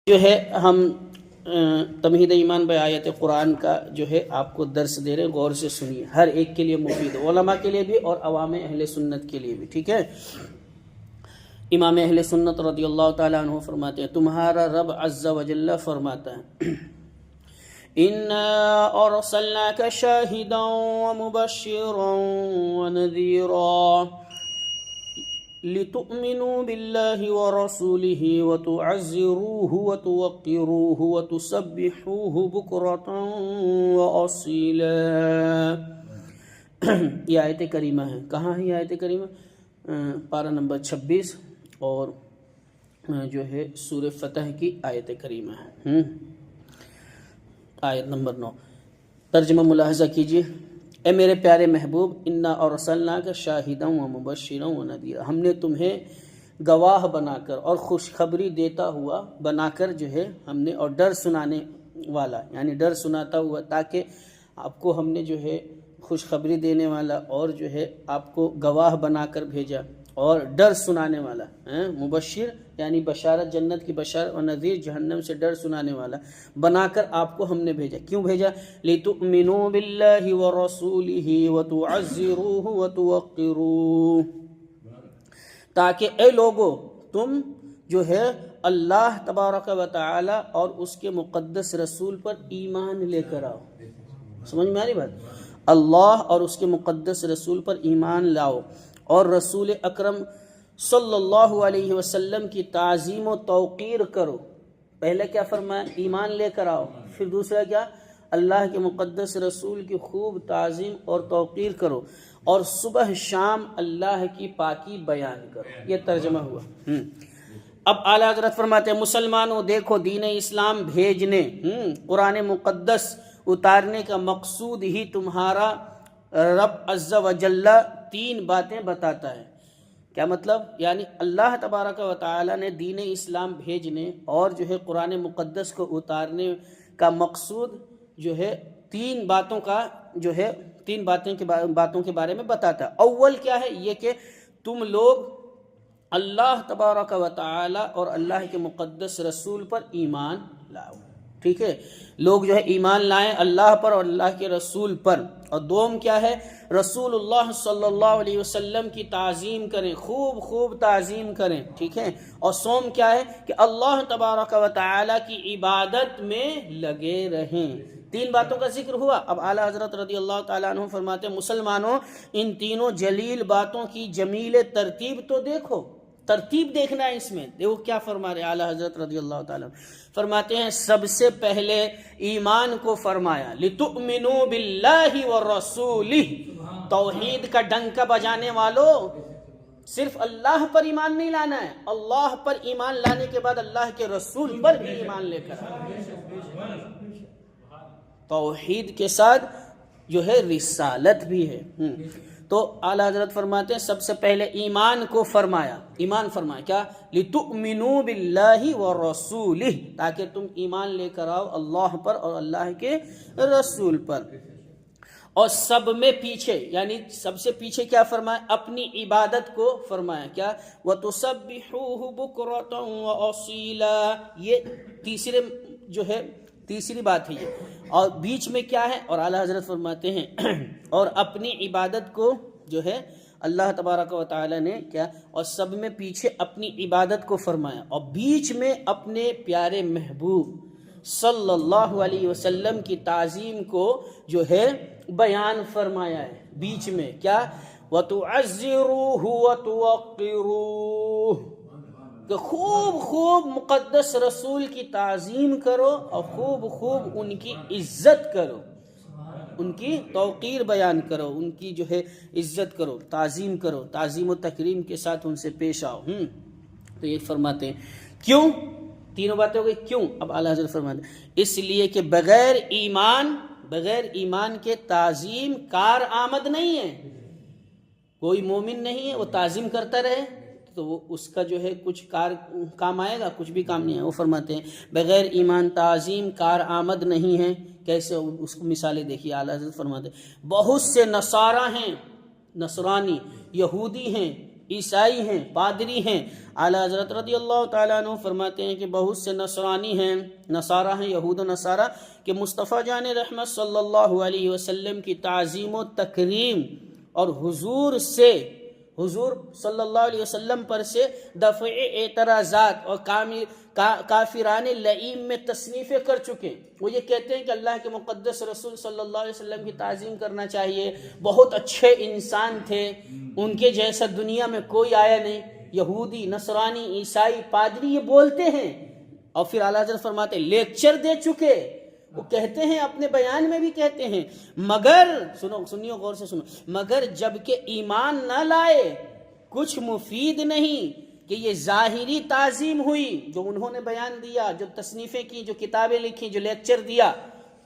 جو ہے ہم تمہید ایمان بہ آیت قرآن کا جو ہے آپ کو درس دے رہے ہیں، غور سے سنیے، ہر ایک کے لیے مفید ہے، علماء کے لیے بھی اور عوام اہل سنت کے لیے بھی، ٹھیک ہے۔ امام اہل سنت رضی اللہ تعالیٰ عنہ فرماتے ہیں، تمہارا رب عز و جل فرماتا ہے اِنَّا أَرْسَلْنَاكَ شَاهِدًا وَمُبَشِّرًا وَنَذِيرًا لِتُؤْمِنُوا بِاللَّهِ وَرَسُولِهِ وَتُعَزِّرُوهُ وَتُوَقِّرُوهُ وَتُسَبِّحُوهُ بُكْرَةً وَأَصِيلًا۔ یہ آیت کریمہ ہے، کہاں ہے یہ آیت کریمہ؟ پارہ نمبر 26 اور جو ہے سورہ فتح کی آیت کریمہ ہے، آیت نمبر 9۔ ترجمہ ملاحظہ کیجئے، اے میرے پیارے محبوب، انا ارسلناک شاہدا ومبشرا ونذیرا، ہم نے تمہیں گواہ بنا کر اور خوشخبری دیتا ہوا بنا کر جو ہے ہم نے، اور ڈر سنانے والا یعنی ڈر سناتا ہوا، تاکہ آپ کو ہم نے جو ہے خوشخبری دینے والا اور جو ہے آپ کو گواہ بنا کر بھیجا اور ڈر سنانے والا، مبشر یعنی بشارت جنت کی بشارت، اور نذیر جہنم سے ڈر سنانے والا بنا کر آپ کو ہم نے بھیجا۔ کیوں بھیجا؟ لِتُؤْمِنُوا بِاللَّهِ وَرَسُولِهِ وَتُعَزِّرُوهُ وَتُوَقِّرُوهُ، تاکہ اے لوگو تم جو ہے اللہ تبارک و تعالی اور اس کے مقدس رسول پر ایمان لے کر آؤ۔ سمجھ میں آ رہی بات؟ اللہ اور اس کے مقدس رسول پر ایمان لاؤ، اور رسول اکرم صلی اللہ علیہ وسلم کی تعظیم و توقیر کرو۔ پہلے کیا فرمایا؟ ایمان لے کر آؤ، پھر دوسرا کیا؟ اللہ کے مقدس رسول کی خوب تعظیم اور توقیر کرو، اور صبح شام اللہ کی پاکی بیان کرو۔ یہ ترجمہ ہوا۔ اب اعلیٰ حضرت فرماتے ہیں، مسلمانوں دیکھو، دین اسلام بھیجنے، قرآن مقدس اتارنے کا مقصود ہی تمہارا رب عز و جل 3 باتیں بتاتا ہے۔ کیا مطلب؟ یعنی اللہ تبارک و تعالی نے دین اسلام بھیجنے اور جو ہے قرآن مقدس کو اتارنے کا مقصود جو ہے 3 باتوں کا جو ہے 3 باتوں کے بارے میں بتاتا ہے۔ اول کیا ہے؟ یہ کہ تم لوگ اللہ تبارک و تعالی اور اللہ کے مقدس رسول پر ایمان لاؤ، ٹھیک ہے؟ لوگ جو ہے ایمان لائیں اللہ پر اور اللہ کے رسول پر۔ اور دوم کیا ہے؟ رسول اللہ صلی اللہ علیہ وسلم کی تعظیم کریں، خوب خوب تعظیم کریں، ٹھیک ہے؟ اور سوم کیا ہے؟ کہ اللہ تبارک و تعالی کی عبادت میں لگے رہیں۔ 3 باتوں کا ذکر ہوا۔ اب اعلیٰ حضرت رضی اللہ تعالیٰ عنہ فرماتے ہیں، مسلمانوں ان تینوں جلیل باتوں کی جمیل ترتیب تو دیکھو، ترتیب دیکھنا ہے اس میں۔ دیکھو کیا فرما رہے اعلیٰ حضرت رضی اللہ تعالیٰ فرماتے ہیں، سب سے پہلے ایمان کو فرمایا، لِتُؤْمِنُوا بِاللَّهِ وَرَسُولِهِ، توحید کا ڈنکا بجانے والو، صرف اللہ پر ایمان نہیں لانا ہے، اللہ پر ایمان لانے کے بعد اللہ کے رسول پر بھی ایمان لے کر آنا۔ توحید کے ساتھ جو ہے رسالت بھی ہے۔ تو اعلیٰ حضرت فرماتے ہیں سب سے پہلے ایمان کو فرمایا، ایمان فرمایا کیا؟ لِتُؤْمِنُوا بِاللَّهِ وَرَسُولِهِ، تاکہ تم ایمان لے کر آؤ اللہ پر اور اللہ کے رسول پر۔ اور سب میں پیچھے، یعنی سب سے پیچھے کیا فرمایا؟ اپنی عبادت کو فرمایا، کیا؟ وَتُسَبِّحُوهُ بُكْرَةً وَأَصِيلًا، یہ تیسری بات ہے یہ۔ اور بیچ میں کیا ہے؟ اور اعلیٰ حضرت فرماتے ہیں اور اپنی عبادت کو جو ہے اللہ تبارک و تعالی نے کیا؟ اور سب میں پیچھے اپنی عبادت کو فرمایا، اور بیچ میں اپنے پیارے محبوب صلی اللہ علیہ وسلم کی تعظیم کو جو ہے بیان فرمایا ہے۔ بیچ میں کیا؟ وَتُعَزِّرُوهُ وَتُوَقِّرُوهُ، کہ خوب خوب مقدس رسول کی تعظیم کرو اور خوب خوب ان کی عزت کرو، ان کی توقیر بیان کرو، ان کی جو ہے عزت کرو، تعظیم کرو، تعظیم و تکریم کے ساتھ ان سے پیش آؤ۔ تو یہ فرماتے ہیں کیوں؟ 3 باتیں ہو گئی، کیوں؟ اب اعلیٰ حضرت فرماتے ہیں اس لیے کہ بغیر ایمان کے تعظیم کار آمد نہیں ہے۔ کوئی مومن نہیں ہے وہ تعظیم کرتا رہے تو وہ اس کا جو ہے کچھ کام آئے گا؟ کچھ بھی کام نہیں ہے۔ وہ فرماتے ہیں بغیر ایمان تعظیم کار آمد نہیں ہے۔ کیسے؟ اس کو مثالیں دیکھیے، اعلیٰ حضرت فرماتے ہیں بہت سے نصارہ ہیں، نصرانی یہودی ہیں، عیسائی ہیں، پادری ہیں۔ اعلیٰ حضرت رضی اللہ تعالیٰ عنہ فرماتے ہیں کہ بہت سے نصرانی ہیں، نصارہ ہیں، یہود و نصارہ، کہ مصطفیٰ جان رحمت صلی اللہ علیہ وسلم کی تعظیم و تکریم اور حضور صلی اللہ علیہ وسلم پر سے دفع اعتراضات اور کافران لعیم میں تصنیفیں کر چکے۔ وہ یہ کہتے ہیں کہ اللہ کے مقدس رسول صلی اللہ علیہ وسلم کی تعظیم کرنا چاہیے، بہت اچھے انسان تھے، ان کے جیسا دنیا میں کوئی آیا نہیں۔ یہودی، نصرانی، عیسائی، پادری یہ بولتے ہیں، اور پھر اعلیٰ حضرت فرماتے ہیں لیکچر دے چکے۔ وہ کہتے ہیں، اپنے بیان میں بھی کہتے ہیں، مگر سنیو غور سے سنو، مگر جب کہ ایمان نہ لائے کچھ مفید نہیں کہ یہ ظاہری تعظیم ہوئی جو انہوں نے بیان دیا، جو تصنیفیں کی، جو کتابیں لکھی، جو لیکچر دیا،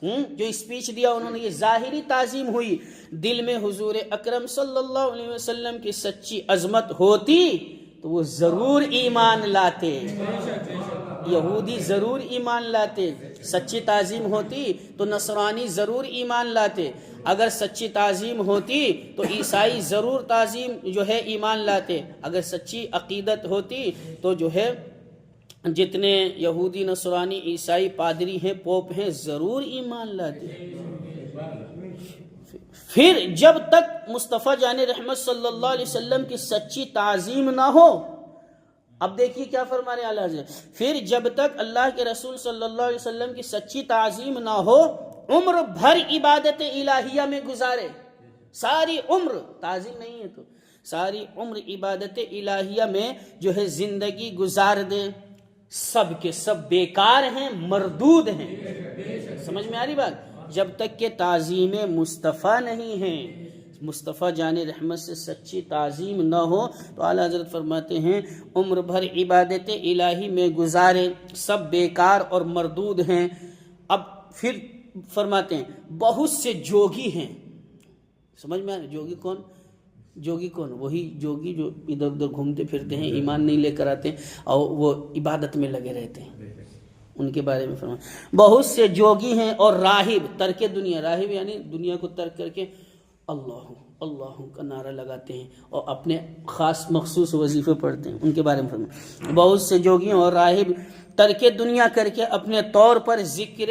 جو اسپیچ دیا انہوں نے، یہ ظاہری تعظیم ہوئی۔ دل میں حضور اکرم صلی اللہ علیہ وسلم کی سچی عظمت ہوتی تو وہ ضرور ایمان لاتے، یہودی ضرور ایمان لاتے۔ سچی تعظیم ہوتی تو نصرانی ضرور ایمان لاتے، اگر سچی تعظیم ہوتی تو عیسائی ضرور تعظیم جو ہے ایمان لاتے، اگر سچی عقیدت ہوتی تو جو ہے جتنے یہودی، نصرانی، عیسائی، پادری ہیں، پوپ ہیں، ضرور ایمان لاتے۔ پھر جب تک مصطفیٰ جان رحمت صلی اللہ علیہ وسلم کی سچی تعظیم نہ ہو، اب دیکھیے کیا فرما رہے ہیں اعلیٰ حضرت، پھر جب تک اللہ کے رسول صلی اللہ علیہ وسلم کی سچی تعظیم نہ ہو، عمر بھر عبادت الہیہ میں گزارے، ساری عمر، تعظیم نہیں ہے تو ساری عمر عبادت الہیہ میں جو ہے زندگی گزار دے، سب کے سب بیکار ہیں، مردود ہیں۔ سمجھ میں آ رہی بات؟ جب تک کہ تعظیم مصطفیٰ نہیں ہے، مصطفیٰ جان رحمت سے سچی تعظیم نہ ہو تو اعلیٰ حضرت فرماتے ہیں عمر بھر عبادت الہی میں گزارے، سب بیکار اور مردود ہیں۔ اب پھر فرماتے ہیں بہت سے جوگی ہیں۔ سمجھ میں آ رہا؟ جوگی کون؟ وہی جوگی جو ادھر ادھر گھومتے پھرتے ہیں، ایمان نہیں لے کر آتے اور وہ عبادت میں لگے رہتے ہیں، ان کے بارے میں فرمایا بہت سے جوگی ہیں اور راہب، ترک دنیا، راہب یعنی دنیا کو ترک کر کے اللہ اللہ کا نعرہ لگاتے ہیں اور اپنے خاص مخصوص وظیفے پڑھتے ہیں، ان کے بارے میں فرمایا بہت سے جوگی اور راہب ترک دنیا کر کے اپنے طور پر ذکر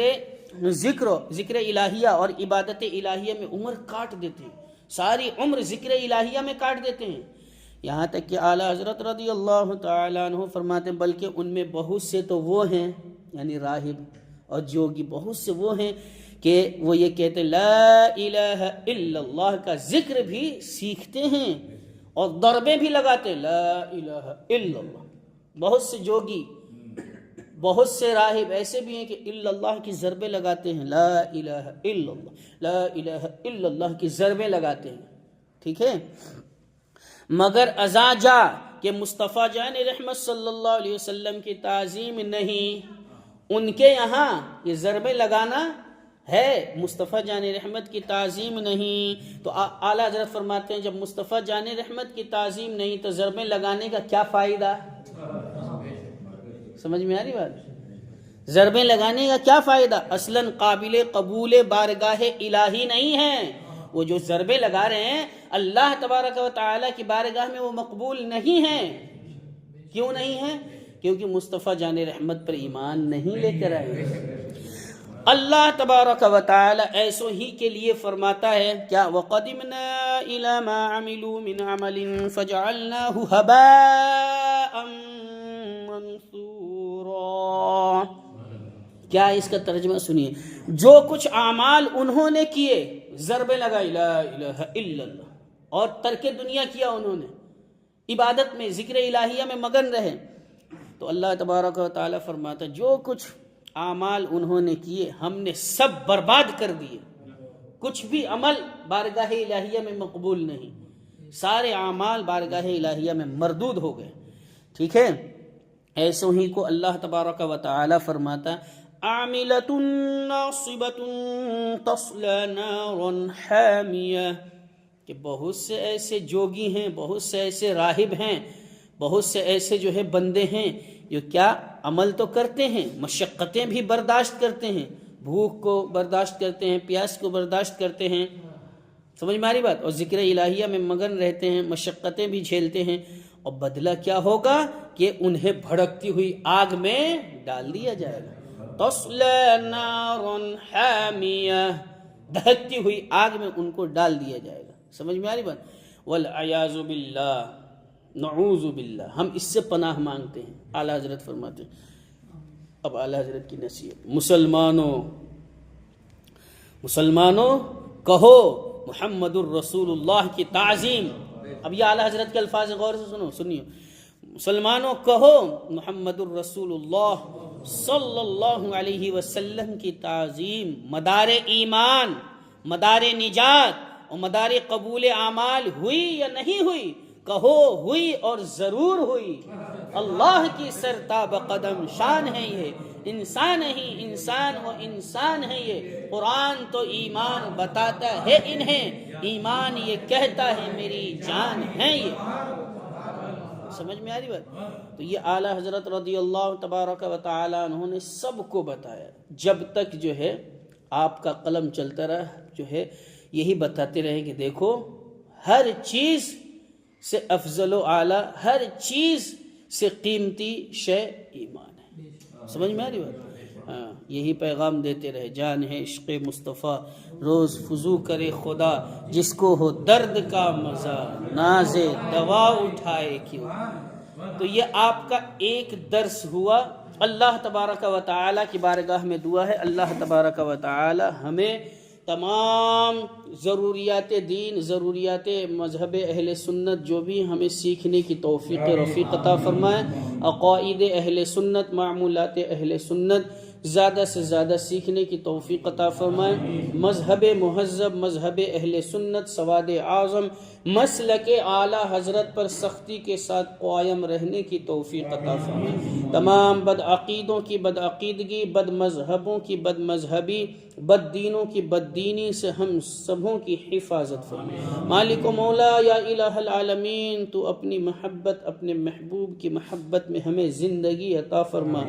الہیہ اور عبادت الہیہ میں عمر کاٹ دیتے ہیں، ساری عمر ذکر الہیہ میں کاٹ دیتے ہیں، یہاں تک کہ اعلیٰ حضرت رضی اللہ تعالیٰ عنہ فرماتے ہیں بلکہ ان میں بہت سے تو وہ ہیں، یعنی راہب اور جوگی، بہت سے وہ ہیں کہ وہ یہ کہتے ہیں لا الہ الا اللہ کا ذکر بھی سیکھتے ہیں اور ضربیں بھی لگاتے ہیں، لا الہ الا اللہ۔ بہت سے جوگی، بہت سے راہب ایسے بھی ہیں کہ الا اللہ کی ضربیں لگاتے ہیں، لا الہ الا اللہ، لا الہ الا اللہ کی ضربیں لگاتے ہیں، ٹھیک ہے۔ مگر ازاں جا کہ مصطفیٰ جان رحمت صلی اللہ علیہ وسلم کی تعظیم نہیں، ان کے یہاں یہ ضربیں لگانا ہے، مصطفیٰ جان رحمت کی تعظیم نہیں، تو اعلیٰ حضرت فرماتے ہیں جب مصطفیٰ جان رحمت کی تعظیم نہیں تو ضربیں لگانے کا کیا فائدہ؟ سمجھ میں آ رہی بات؟ ضربیں لگانے کا کیا فائدہ؟ اصلاً قابل قبول بارگاہ الہی نہیں ہے، وہ جو ضربیں لگا رہے ہیں اللہ تبارک و تعالیٰ کی بارگاہ میں وہ مقبول نہیں ہیں۔ کیوں نہیں ہیں؟ کیونکہ مصطفیٰ جان رحمت پر ایمان نہیں لے کر آئے۔ اللہ تبارک و تعالی ایسو ہی کے لیے فرماتا ہے کیا وَقَدِمْنَا إِلَى مَا عَمِلُوا مِنْ عَمَلٍ فَجَعَلْنَاهُ هَبَاءً مَنْثُورًا۔ کیا اس کا ترجمہ سنیے، جو کچھ اعمال انہوں نے کیے، ضربیں لگائی لا الہ الا اللہ اور ترک دنیا کیا، انہوں نے عبادت میں ذکر الہیہ میں مگن رہے، تو اللہ تبارک و تعالی فرماتا ہے جو کچھ اعمال انہوں نے کیے ہم نے سب برباد کر دیے، کچھ بھی عمل بارگاہ الہیہ میں مقبول نہیں، سارے اعمال بارگاہ الہیہ میں مردود ہو گئے، ٹھیک ہے۔ ایسو ہی کو اللہ تبارک و تعالی فرماتا عاملۃ ناصبۃ تصلی نارا حامیہ، کہ بہت سے ایسے جوگی ہیں، بہت سے ایسے راہب ہیں، بہت سے ایسے جو ہے بندے ہیں جو کیا عمل تو کرتے ہیں، مشقتیں بھی برداشت کرتے ہیں، بھوک کو برداشت کرتے ہیں، پیاس کو برداشت کرتے ہیں، سمجھ میں آ رہی بات، اور ذکر الہیہ میں مگن رہتے ہیں، مشقتیں بھی جھیلتے ہیں، اور بدلہ کیا ہوگا کہ انہیں بھڑکتی ہوئی آگ میں ڈال دیا جائے گا. تصلی نار حامیہ، دہکتی ہوئی آگ میں ان کو ڈال دیا جائے گا. سمجھ میں آ رہی بات؟ والعیاذ باللہ، نعوذ باللہ، ہم اس سے پناہ مانگتے ہیں. اعلیٰ حضرت فرماتے ہیں، اب اعلیٰ حضرت کی نصیحت، مسلمانوں کہو محمد الرسول اللہ کی تعظیم. اب یہ اعلیٰ حضرت کے الفاظ غور سے سنیے. مسلمانوں کہو محمد الرسول اللہ صلی اللہ علیہ وسلم کی تعظیم مدار ایمان، مدار نجات اور مدار قبول اعمال ہوئی یا نہیں ہوئی؟ کہو ہوئی اور ضرور ہوئی. اللہ کی سرتاب قدم شان ہے یہ، انسان ہی انسان و انسان ہے یہ. قرآن تو ایمان بتاتا ہے انہیں، ایمان یہ کہتا ہے میری جان ہے یہ. سمجھ میں آ رہی بات؟ تو یہ اعلیٰ حضرت رضی اللہ تبارک و تعالی عنہ نے سب کو بتایا. جب تک جو ہے آپ کا قلم چلتا رہا جو ہے یہی بتاتے رہے کہ دیکھو ہر چیز سے افضل و اعلیٰ، ہر چیز سے قیمتی شے ایمان ہے. سمجھ میں آ رہی بات؟ ہاں، یہی پیغام دیتے رہے. جان ہے عشق مصطفیٰ روز فضو کرے خدا، جس کو ہو درد کا مزہ ناز دوا اٹھائے کیوں. تو یہ آپ کا ایک درس ہوا. اللہ تبارک و تعالی کی بارگاہ میں دعا ہے اللہ تبارک و تعالی ہمیں تمام ضروریات دین، ضروریات مذہب اہل سنت جو بھی ہمیں سیکھنے کی توفیق رفیق عطا فرمائے. عقائد اہل سنت، معمولات اہل سنت زیادہ سے زیادہ سیکھنے کی توفیق عطا فرمائے. مذہب مہذب، مذہب اہل سنت، سواد اعظم، مسلک اعلیٰ حضرت پر سختی کے ساتھ قائم رہنے کی توفیق عطا فرمائے. تمام بد عقیدوں کی بد عقیدگی، بد مذہبوں کی بد مذہبی، بد دینوں کی بد دینی سے ہم سبوں کی حفاظت فرمائے. مالک و مولا یا الہ العالمین، تو اپنی محبت، اپنے محبوب کی محبت میں ہمیں زندگی عطا فرما.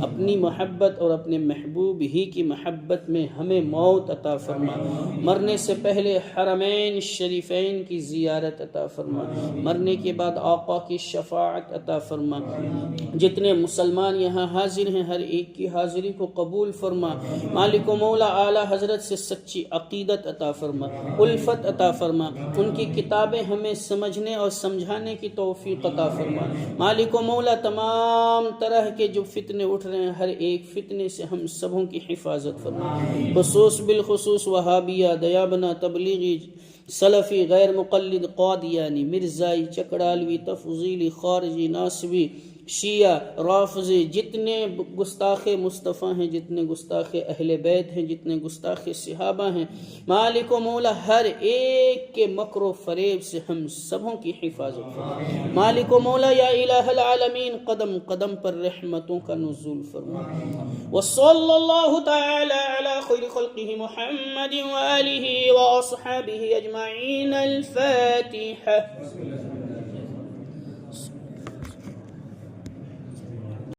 اپنی محبت اور اپنے محبوب ہی کی محبت میں ہمیں موت عطا فرما. مرنے سے پہلے حرمین شریفین کی زیارت عطا فرما. مرنے کے بعد آقا کی شفاعت عطا فرما. جتنے مسلمان یہاں حاضر ہیں ہر ایک کی حاضری کو قبول فرما. مالک و مولا اعلیٰ حضرت سے سچی عقیدت عطا فرما، الفت عطا فرما. ان کی کتابیں ہمیں سمجھنے اور سمجھانے کی توفیق عطا فرما. مالک و مولا تمام طرح کے جو فتنے اٹھ رہے ہیں ہر ایک فتنے سے ہم سبوں کی حفاظت فرما. خصوص بالخصوص وہابیہ، دیابنا، تبلیغی، سلفی، غیر مقلد، قادیانی، مرزائی، چکڑالوی، تفضیلی، خارجی، ناسوی، شیعہ، رافضی، جتنے گستاخ مصطفیٰ ہیں، جتنے گستاخ اہل بیت ہیں، جتنے گستاخ صحابہ ہیں، مالک و مولا ہر ایک کے مکر و فریب سے ہم سبوں کی حفاظت فرما. مالک و مولا یا الہ العالمین قدم قدم پر رحمتوں کا نزول فرما. وصلی اللہ تعالی علی خیر خلقہ محمد وآلہ واصحابہ اجمعین. الفاتحہ.